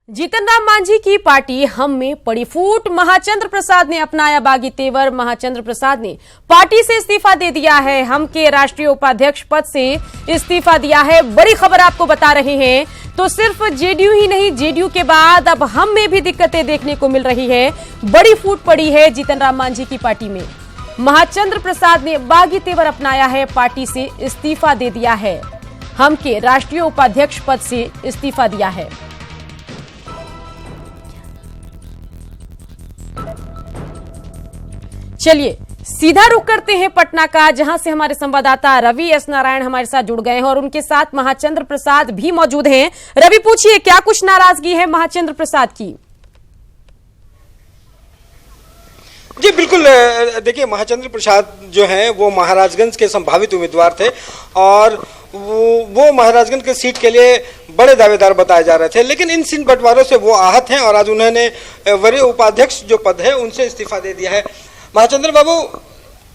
जीतन राम मांझी की पार्टी हम में पड़ी फूट। महाचंद्र प्रसाद ने अपनाया बागी तेवर। महाचंद्र प्रसाद ने पार्टी से इस्तीफा दे दिया है। हम के राष्ट्रीय उपाध्यक्ष पद से इस्तीफा दिया है। बड़ी खबर आपको बता रहे हैं। तो सिर्फ जेडीयू ही नहीं, जेडीयू के बाद अब हम में भी दिक्कतें देखने को मिल रही है। बड़ी फूट पड़ी है जीतन राम मांझी की पार्टी में। महाचंद्र प्रसाद ने बागी तेवर अपनाया है, पार्टी से इस्तीफा दे दिया है। हम के राष्ट्रीय उपाध्यक्ष पद से इस्तीफा दिया है। चलिए सीधा रुख करते हैं पटना का, जहां से हमारे संवाददाता रवि एस नारायण हमारे साथ जुड़ गए हैं और उनके साथ महाचंद्र प्रसाद भी मौजूद हैं। रवि, पूछिए क्या कुछ नाराजगी है महाचंद्र प्रसाद की? जी बिल्कुल, देखिए महाचंद्र प्रसाद जो हैं वो महाराजगंज के संभावित उम्मीदवार थे और वो महाराजगंज के सीट के लिए बड़े दावेदार बताए जा रहे थे, लेकिन इन सीट बंटवारों से वो आहत हैं और आज उन्होंने वरीय उपाध्यक्ष जो पद है उनसे इस्तीफा दे दिया है। महाचंद्र बाबू,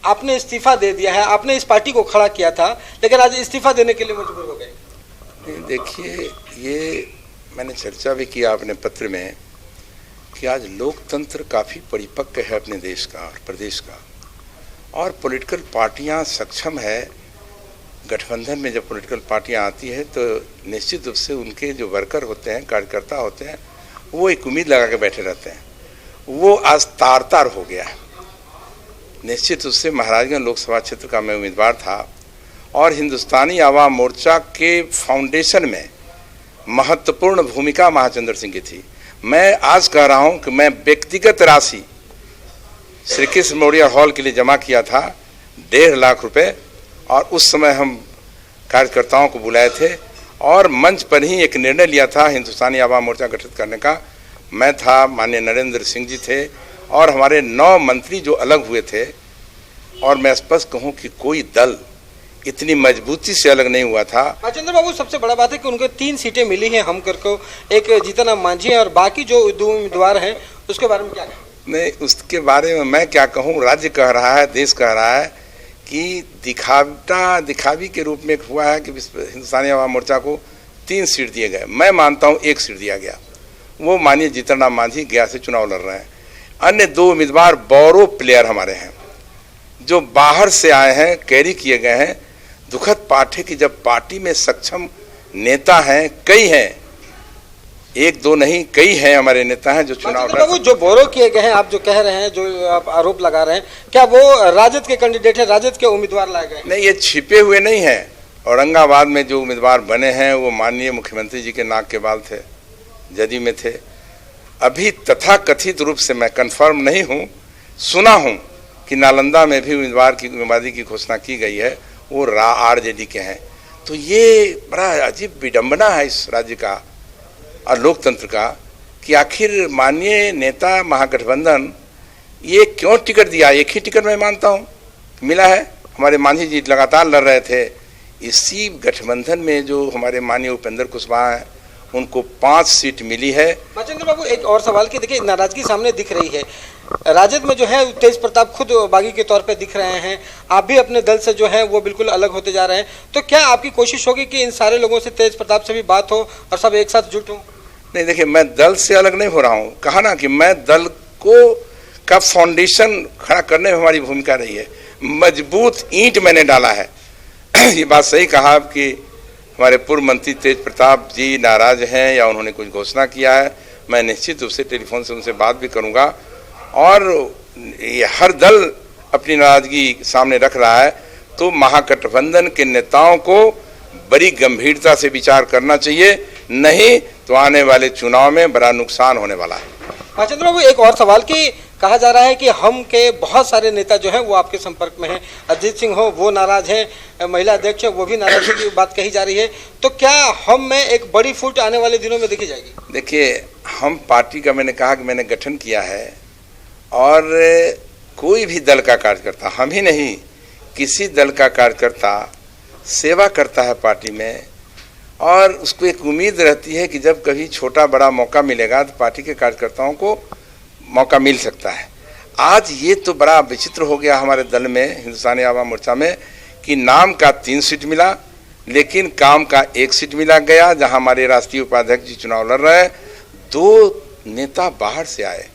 आपने इस्तीफा दे दिया है, आपने इस पार्टी को खड़ा किया था, लेकिन आज इस्तीफा देने के लिए मजबूर हो गए। देखिए, ये मैंने चर्चा भी किया अपने पत्र में कि आज लोकतंत्र काफ़ी परिपक्व है अपने देश का और प्रदेश का, और पॉलिटिकल पार्टियां सक्षम है। गठबंधन में जब पॉलिटिकल पार्टियां आती है तो निश्चित रूप से उनके जो वर्कर होते हैं, कार्यकर्ता होते हैं, वो एक उम्मीद लगा के बैठे रहते हैं। वो आज तार तार हो गया है। निश्चित रूप से महाराजगंज लोकसभा क्षेत्र का मैं उम्मीदवार था और हिंदुस्तानी आवाम मोर्चा के फाउंडेशन में महत्वपूर्ण भूमिका महाचंद्र सिंह की थी। मैं आज कह रहा हूं कि मैं व्यक्तिगत राशि श्री कृष्ण मेमोरियल हॉल के लिए जमा किया था 1.5 लाख रुपए, और उस समय हम कार्यकर्ताओं को बुलाए थे और मंच पर ही एक निर्णय लिया था हिंदुस्तानी आवाम मोर्चा गठित करने का। मैं था, माननीय नरेंद्र सिंह जी थे और हमारे 9 मंत्री जो अलग हुए थे। और मैं स्पष्ट कहूं कि कोई दल इतनी मजबूती से अलग नहीं हुआ था। महाचंद्र बाबू, सबसे बड़ा बात है कि उनको 3 सीटें मिली हैं हम को, एक जीतन राम मांझी है और बाकी जो 2 उम्मीदवार हैं उसके बारे में क्या कहें? नहीं, उसके बारे में मैं क्या कहूं। राज्य कह रहा है, देश कह रहा है कि दिखावी के रूप में हुआ है कि हिंदुस्तानी आवाम मोर्चा को 3 सीट दिए गए। मैं मानता हूँ 1 सीट दिया गया। वो माननीय जीतन राम मांझी गया से चुनाव लड़ रहे हैं। अन्य 2 उम्मीदवार बोरो प्लेयर हमारे हैं जो बाहर से आए हैं, कैरी किए गए हैं। दुखद पाठ है कि जब पार्टी में सक्षम नेता हैं, कई हैं, 1-2 नहीं, कई हैं हमारे नेता हैं जो चुनाव लड़ रहे हैं। जो बोरो किए गए हैं, आप जो कह रहे हैं, जो आप आरोप लगा रहे हैं, क्या वो राजद के कैंडिडेट है, राजद के उम्मीदवार लाए गए? नहीं, ये छिपे हुए नहीं हैं। औरंगाबाद में जो उम्मीदवार बने हैं वो माननीय मुख्यमंत्री जी के नाक के बाल थे, जदयू में थे। अभी तथाकथित रूप से मैं कंफर्म नहीं हूं, सुना हूं कि नालंदा में भी उम्मीदवारी की घोषणा की गई है, वो आरजेडी के हैं। तो ये बड़ा अजीब विडंबना है इस राज्य का और लोकतंत्र का कि आखिर माननीय नेता महागठबंधन ये क्यों टिकट दिया। एक ही टिकट मैं मानता हूँ मिला है। हमारे मांझी जी लगातार लड़ रहे थे। इसी गठबंधन में जो हमारे माननीय उपेंद्र कुशवाहा हैं उनको 5 सीट मिली है। महाचंद्र बाबू, एक और सवाल की देखिए, नाराजगी सामने दिख रही है। राजद में जो है तेज प्रताप खुद बागी के तौर पे दिख रहे हैं, आप भी अपने दल से जो है वो बिल्कुल अलग होते जा रहे हैं। तो क्या आपकी कोशिश होगी कि इन सारे लोगों से, तेज प्रताप से भी बात हो और सब एक साथ जुट हो? नहीं, देखिए, मैं दल से अलग नहीं हो रहा हूँ। कहा ना कि मैं दल का फाउंडेशन खड़ा करने में हमारी भूमिका रही है। मजबूत ईंट मैंने डाला है। ये बात सही कहा कि हमारे पूर्व मंत्री तेज प्रताप जी नाराज हैं या उन्होंने कुछ घोषणा किया है। मैं निश्चित रूप से टेलीफोन से उनसे बात भी करूंगा और ये हर दल अपनी नाराजगी सामने रख रहा है। तो महागठबंधन के नेताओं को बड़ी गंभीरता से विचार करना चाहिए, नहीं तो आने वाले चुनाव में बड़ा नुकसान होने वाला है। महाचंद्र बाबू, एक और सवाल की कहा जा रहा है कि हम के बहुत सारे नेता जो हैं वो आपके संपर्क में हैं। अजीत सिंह हो वो नाराज हैं, महिला अध्यक्ष है वो भी नाराज की बात कही जा रही है। तो क्या हम में एक बड़ी फूट आने वाले दिनों में देखी जाएगी? देखिए, हम पार्टी का, मैंने कहा कि मैंने गठन किया है और कोई भी दल का कार्यकर्ता, हम ही नहीं, किसी दल का कार्यकर्ता सेवा करता है पार्टी में और उसको एक उम्मीद रहती है कि जब कभी छोटा बड़ा मौका मिलेगा तो पार्टी के कार्यकर्ताओं को मौका मिल सकता है। आज ये तो बड़ा विचित्र हो गया हमारे दल में, हिंदुस्तानी आवाम मोर्चा में, कि नाम का 3 सीट मिला लेकिन काम का 1 सीट मिला गया, जहां हमारे राष्ट्रीय उपाध्यक्ष जी चुनाव लड़ रहे हैं। 2 नेता बाहर से आए,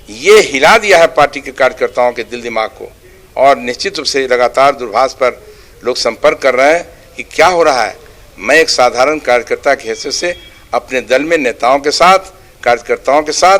ये हिला दिया है पार्टी के कार्यकर्ताओं के दिल दिमाग को। और निश्चित रूप से लगातार दूरभाष पर लोग संपर्क कर रहे हैं कि क्या हो रहा है। मैं एक साधारण कार्यकर्ता की हैसियत से अपने दल में नेताओं के साथ, कार्यकर्ताओं के साथ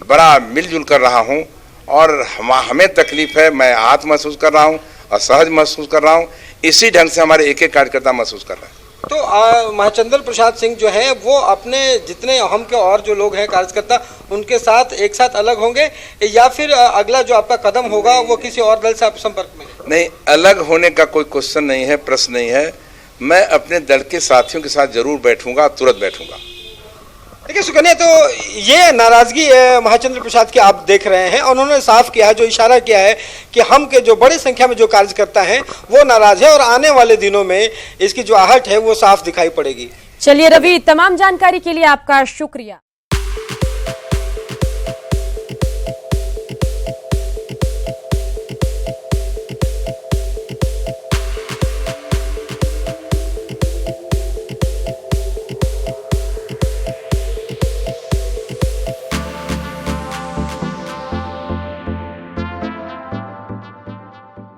बड़ा मिलजुल कर रहा हूं और हमें तकलीफ है, मैं आहत महसूस कर रहा हूं, असहज महसूस कर रहा हूं। इसी ढंग से हमारे एक एक कार्यकर्ता महसूस कर रहा है। तो महाचंद्र प्रसाद सिंह जो है वो अपने जितने अहम के और जो लोग हैं कार्यकर्ता उनके साथ एक साथ अलग होंगे, या फिर अगला जो आपका कदम होगा वो किसी और दल से आप संपर्क में? नहीं, अलग होने का कोई क्वेश्चन नहीं है, प्रश्न नहीं है। मैं अपने दल के साथियों के साथ जरूर बैठूंगा, तुरंत बैठूंगा। देखिए सुकन्या, तो ये नाराजगी महाचंद्र प्रसाद की आप देख रहे हैं। उन्होंने साफ किया है, जो इशारा किया है कि हम के जो बड़ी संख्या में जो कार्यकर्ता हैं वो नाराज है और आने वाले दिनों में इसकी जो आहट है वो साफ दिखाई पड़ेगी। चलिए रवि, तमाम जानकारी के लिए आपका शुक्रिया।